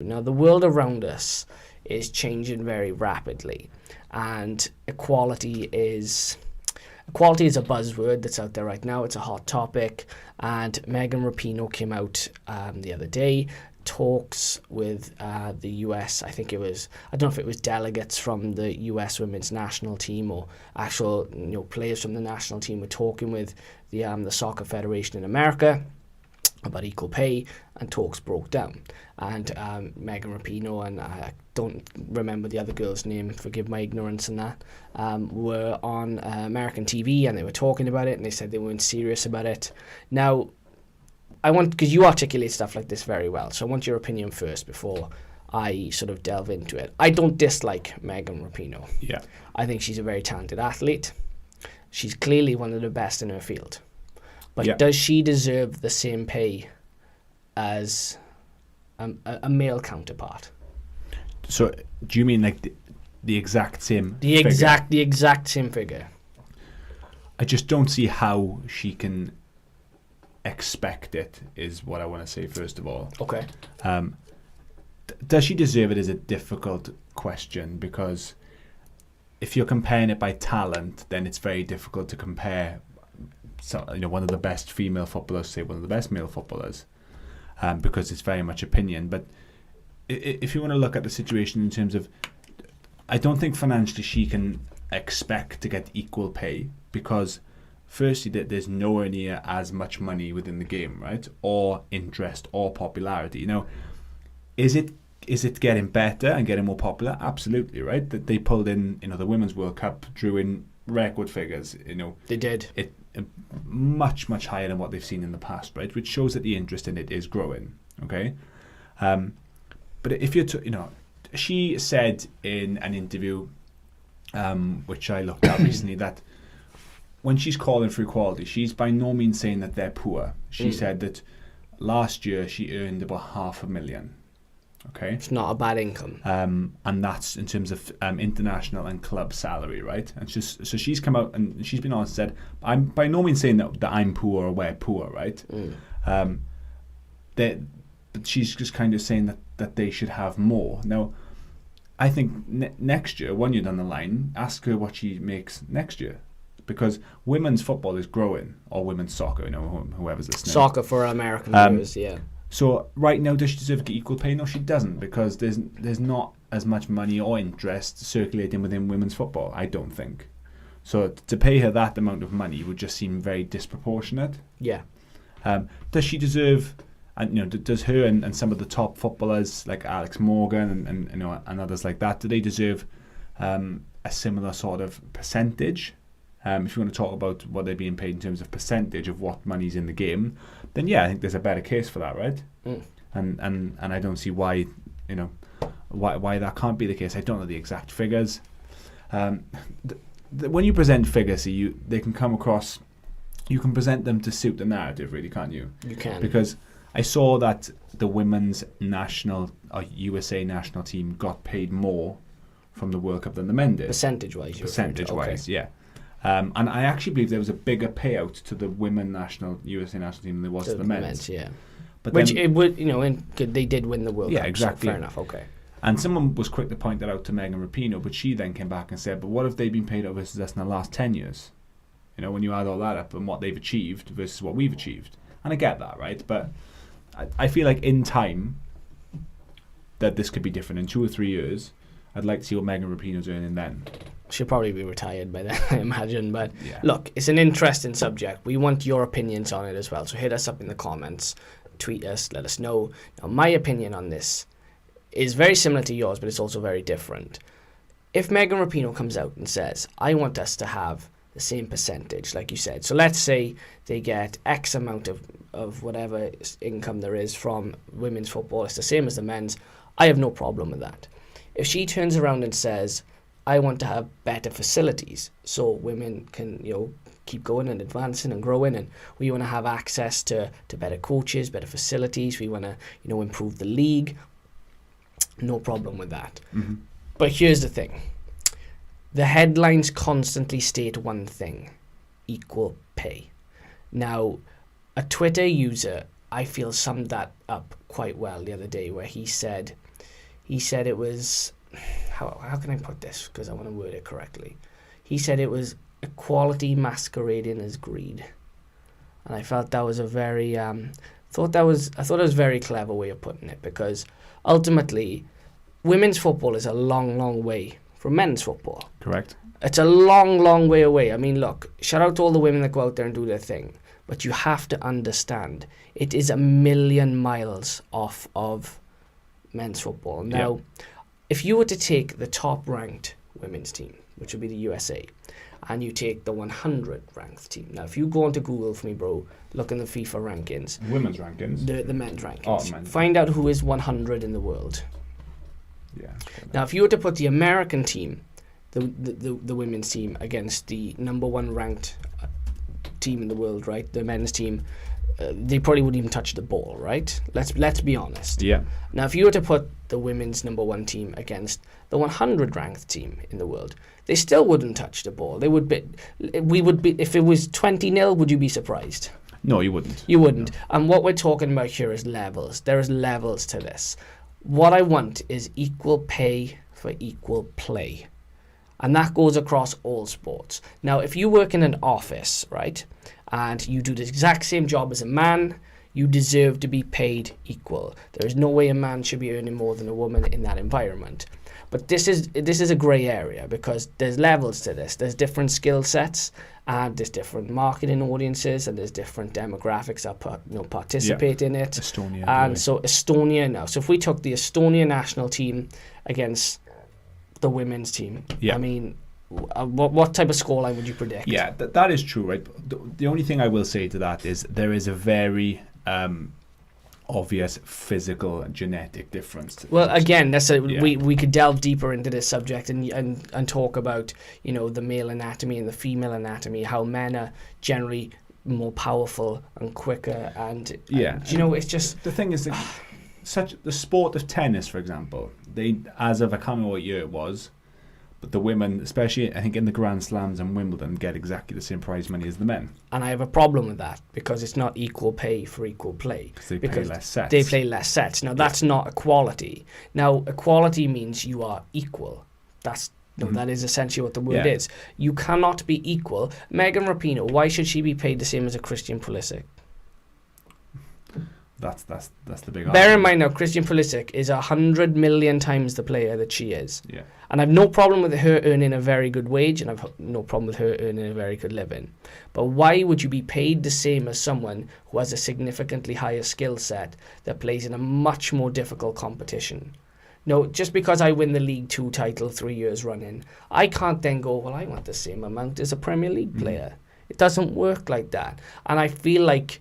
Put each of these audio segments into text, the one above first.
Now, the world around us is changing very rapidly, and equality is a buzzword that's out there right now. It's a hot topic, and Megan Rapinoe came out the other day, talks with the US. I don't know if it was delegates from the US women's national team or actual players from the national team were talking with the Soccer Federation in America about equal pay, and talks broke down. And Megan Rapinoe, and I don't remember the other girl's name, forgive my ignorance in that, were on American TV, and they were talking about it, and they said they weren't serious about it. Now, because you articulate stuff like this very well, so I want your opinion first before I sort of delve into it. I don't dislike Megan Rapinoe. Yeah. I think she's a very talented athlete. She's clearly one of the best in her field. But does she deserve the same pay as a male counterpart? So, do you mean like the exact same figure? The exact same figure. I just don't see how she can expect it, is what I want to say first of all. Okay. Does she deserve it is a difficult question, because if you're comparing it by talent, then it's very difficult to compare one of the best female footballers, say one of the best male footballers, because it's very much opinion. But if you want to look at the situation in terms of, I don't think financially she can expect to get equal pay, because firstly there's nowhere near as much money within the game, right? Or interest or popularity. Now, is it getting better and getting more popular? Absolutely, right? That they pulled in, the Women's World Cup drew in record figures. They did. It much higher than what they've seen in the past, right? Which shows that the interest in it is growing. Okay, but if you're she said in an interview, which I looked at recently, that when she's calling for equality, she's by no means saying that they're poor. She said that last year she earned about $500,000. Okay, it's not a bad income. And that's in terms of international and club salary, right? And so she's come out and she's been honest and said, I'm by no means saying that I'm poor or we're poor, right? But she's just kind of saying that they should have more. Now, I think next year, 1 year down the line, ask her what she makes next year. Because women's football is growing, or women's soccer, whoever's listening. Soccer for American viewers, yeah. So right now, does she deserve to get equal pay? No, she doesn't, because there's not as much money or interest circulating within women's football, I don't think. So to pay her that amount of money would just seem very disproportionate. Yeah. Does she deserve, and does her and some of the top footballers like Alex Morgan and others like that, do they deserve a similar sort of percentage? If you want to talk about what they're being paid in terms of percentage of what money's in the game, then yeah, I think there's a better case for that, right? And I don't see why why that can't be the case. I don't know the exact figures. When you present figures, they can come across. You can present them to suit the narrative, really, can't you? You can. Because I saw that the women's national or USA national team got paid more from the World Cup than the men did. Percentage-wise, Percentage-wise, okay. Yeah. And I actually believe there was a bigger payout to the USA national team than there was to the men's. Yeah. But which it would, they did win the World Cup. Yeah, exactly. So fair enough. Okay. And someone was quick to point that out to Megan Rapinoe, but she then came back and said, "But what have they been paid out versus us in the last 10 years? When you add all that up and what they've achieved versus what we've achieved." And I get that, right? But I feel like in time that this could be different. In 2 or 3 years, I'd like to see what Megan Rapinoe's earning then. She'll probably be retired by then, I imagine. But yeah. Look, it's an interesting subject. We want your opinions on it as well. So hit us up in the comments, tweet us, let us know. Now, my opinion on this is very similar to yours, but it's also very different. If Megan Rapinoe comes out and says, I want us to have the same percentage, like you said. So let's say they get X amount of whatever income there is from women's football. It's the same as the men's. I have no problem with that. If she turns around and says, I want to have better facilities so women can, keep going and advancing and growing, and we want to have access to better coaches, better facilities. We want to, improve the league. No problem with that. Mm-hmm. But here's the thing. The headlines constantly state one thing: equal pay. Now, a Twitter user, I feel, summed that up quite well the other day, where he said, he said it was, how can I put this, because I want to word it correctly. He said it was equality masquerading as greed. And I felt that was a very, I thought it was a very clever way of putting it, because ultimately, women's football is a long, long way from men's football. Correct. It's a long, long way away. I mean, look, shout out to all the women that go out there and do their thing. But you have to understand, it is a million miles off of men's football. Now, if you were to take the top-ranked women's team, which would be the USA, and you take the 100th-ranked team. Now, if you go onto Google for me, bro, look in the FIFA rankings. Women's rankings? The men's rankings. Oh, men's. Find out who is 100 in the world. Yeah. Now, if you were to put the American team, the women's team, against the number one ranked team in the world, right, the men's team, they probably wouldn't even touch the ball, right? Let's be honest. Yeah. Now, if you were to put the women's number one team against the 100 ranked team in the world, they still wouldn't touch the ball. We would be, if it was 20-0, would you be surprised? No, you wouldn't. You wouldn't. No. And what we're talking about here is levels. There is levels to this. What I want is equal pay for equal play. And that goes across all sports. Now, if you work in an office, right, and you do the exact same job as a man, you deserve to be paid equal. There is no way a man should be earning more than a woman in that environment. But this is a grey area, because there's levels to this. There's different skill sets, and there's different marketing audiences, and there's different demographics that participate in it. Estonia. And so Estonia now. So if we took the Estonia national team against the women's team, I mean, what type of scoreline would you predict? Yeah, that is true, right? The only thing I will say to that is there is a very obvious physical and genetic difference. Well, again, we could delve deeper into this subject and talk about, you know, the male anatomy and the female anatomy, how men are generally more powerful and quicker, and you know, it's just the thing is that the sport of tennis, for example, they, as of I can't remember what year it was, but the women, especially I think in the Grand Slams and Wimbledon, get exactly the same prize money as the men. And I have a problem with that, because it's not equal pay for equal play. Because they play less sets. They play less sets. Now, that's not equality. Now, equality means you are equal. That is essentially what the word is. You cannot be equal. Megan Rapinoe, why should she be paid the same as a Christian Pulisic? That's the big argument. Bear in mind now, Christian Pulisic is 100 million times the player that she is. Yeah. And I've no problem with her earning a very good wage, and I've no problem with her earning a very good living. But why would you be paid the same as someone who has a significantly higher skill set that plays in a much more difficult competition? No, just because I win the League 2 title 3 years running, I can't then go, well, I want the same amount as a Premier League player. It doesn't work like that. And I feel like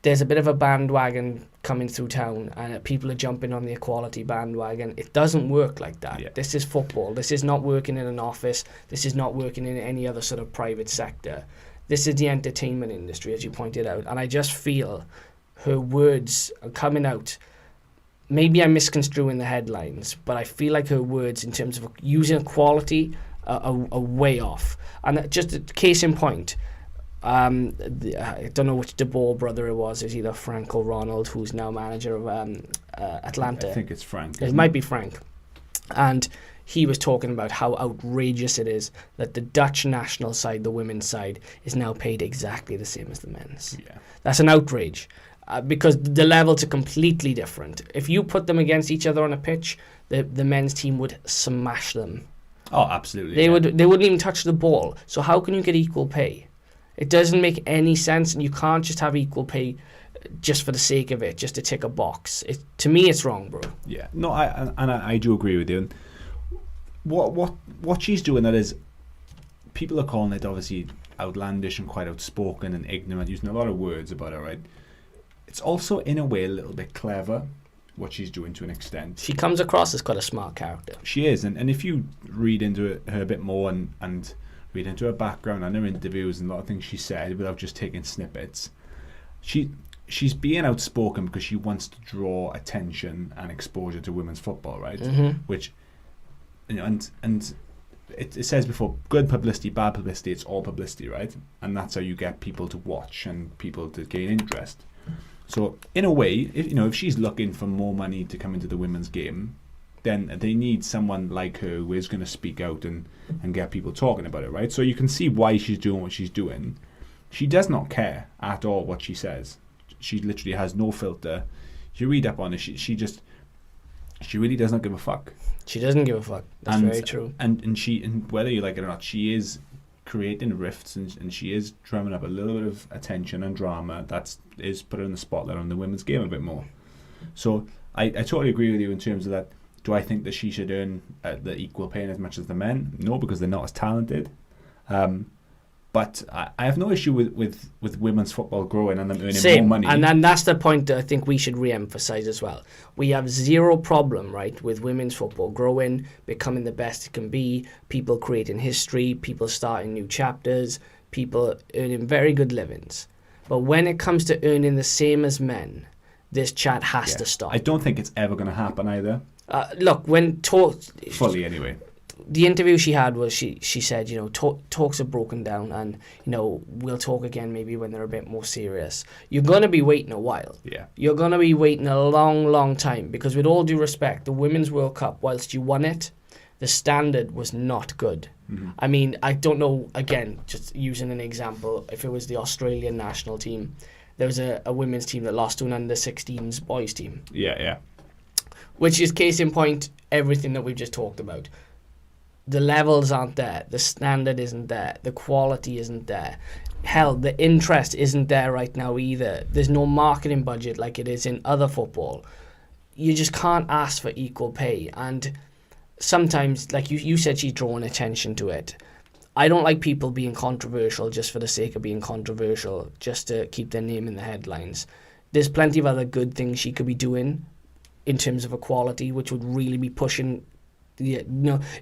there's a bit of a bandwagon coming through town, and people are jumping on the equality bandwagon. It doesn't work like that. Yeah. This is football. This is not working in an office. This is not working in any other sort of private sector. This is the entertainment industry, as you pointed out. And I just feel her words are coming out. Maybe I'm misconstruing the headlines, but I feel like her words in terms of using equality are way off. And just a case in point, I don't know which De Boer brother it was. It's either Frank or Ronald, who's now manager of Atlanta. I think it's Frank. It might be Frank. And he was talking about how outrageous it is that the Dutch national side, the women's side, is now paid exactly the same as the men's. Yeah. That's an outrage, because the levels are completely different. If you put them against each other on a pitch, the men's team would smash them. Oh, absolutely. They wouldn't even touch the ball. So how can you get equal pay? It doesn't make any sense, and you can't just have equal pay just for the sake of it, just to tick a box. To me, it's wrong, bro. Yeah, no, I do agree with you. And what she's doing, that is, people are calling it obviously outlandish and quite outspoken and ignorant, using a lot of words about it, right? It's also in a way a little bit clever, what she's doing to an extent. She comes across as quite a smart character. She is, and if you read into her a bit more and read into her background and her interviews and a lot of things she said without just taking snippets, she's being outspoken because she wants to draw attention and exposure to women's football, right? Mm-hmm. Which, you know, and it says before, good publicity, bad publicity, it's all publicity, right? And that's how you get people to watch and people to gain interest. So in a way, if she's looking for more money to come into the women's game, then they need someone like her who is going to speak out and get people talking about it, right? So you can see why she's doing what she's doing. She does not care at all what she says. She literally has no filter. You read up on it, she really does not give a fuck. She doesn't give a fuck. That's very true. And whether you like it or not, she is creating rifts and she is drumming up a little bit of attention and drama that is putting the spotlight on the women's game a bit more. So I totally agree with you in terms of that. Do I think that she should earn the equal pay as much as the men? No, because they're not as talented. But I have no issue with women's football growing and them earning more money. And that's the point that I think we should re-emphasize as well. We have zero problem, right, with women's football growing, becoming the best it can be, people creating history, people starting new chapters, people earning very good livings. But when it comes to earning the same as men, this chat has to stop. I don't think it's ever going to happen either. Look, when fully anyway. The interview she had was she said, talks have broken down and, we'll talk again maybe when they're a bit more serious. You're going to be waiting a while. Yeah. You're going to be waiting a long, long time because with all due respect, the Women's World Cup, whilst you won it, the standard was not good. Mm-hmm. I mean, I don't know, again, just using an example, if it was the Australian national team, there was a women's team that lost to an under-16s boys team. Yeah. Which is case in point, everything that we've just talked about. The levels aren't there. The standard isn't there. The quality isn't there. Hell, the interest isn't there right now either. There's no marketing budget like it is in other football. You just can't ask for equal pay. And sometimes, like you said, she's drawing attention to it. I don't like people being controversial just for the sake of being controversial, just to keep their name in the headlines. There's plenty of other good things she could be doing in terms of equality, which would really be pushing... it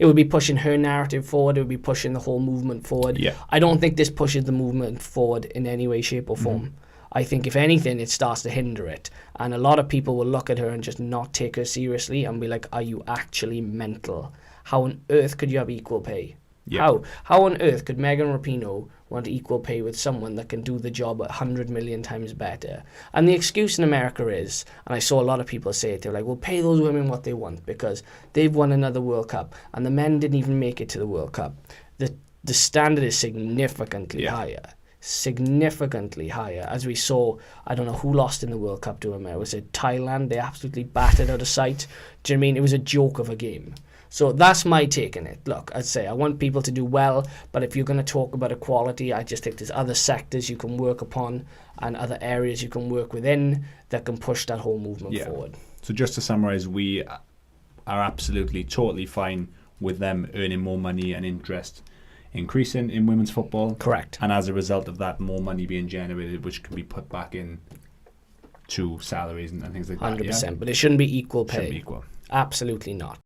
would be pushing her narrative forward. It would be pushing the whole movement forward. Yeah. I don't think this pushes the movement forward in any way, shape or form. Mm-hmm. I think if anything, it starts to hinder it. And a lot of people will look at her and just not take her seriously and be like, are you actually mental? How on earth could you have equal pay? Yeah. How on earth could Megan Rapinoe want equal pay with someone that can do the job 100 million times better? And the excuse in America is, and I saw a lot of people say it, they're like, well, pay those women what they want because they've won another World Cup and the men didn't even make it to the World Cup. The standard is significantly higher. Significantly higher. As we saw, I don't know who lost in the World Cup to America. Was it Thailand? They absolutely battered out of sight. Do you know what I mean? It was a joke of a game. So that's my take on it. Look, I'd say I want people to do well, but if you're going to talk about equality, I just think there's other sectors you can work upon and other areas you can work within that can push that whole movement forward. So just to summarise, we are absolutely, totally fine with them earning more money and interest increasing in women's football. Correct. And as a result of that, more money being generated, which can be put back in to salaries and things like that. 100%, but it shouldn't be equal pay. Shouldn't be equal. Absolutely not.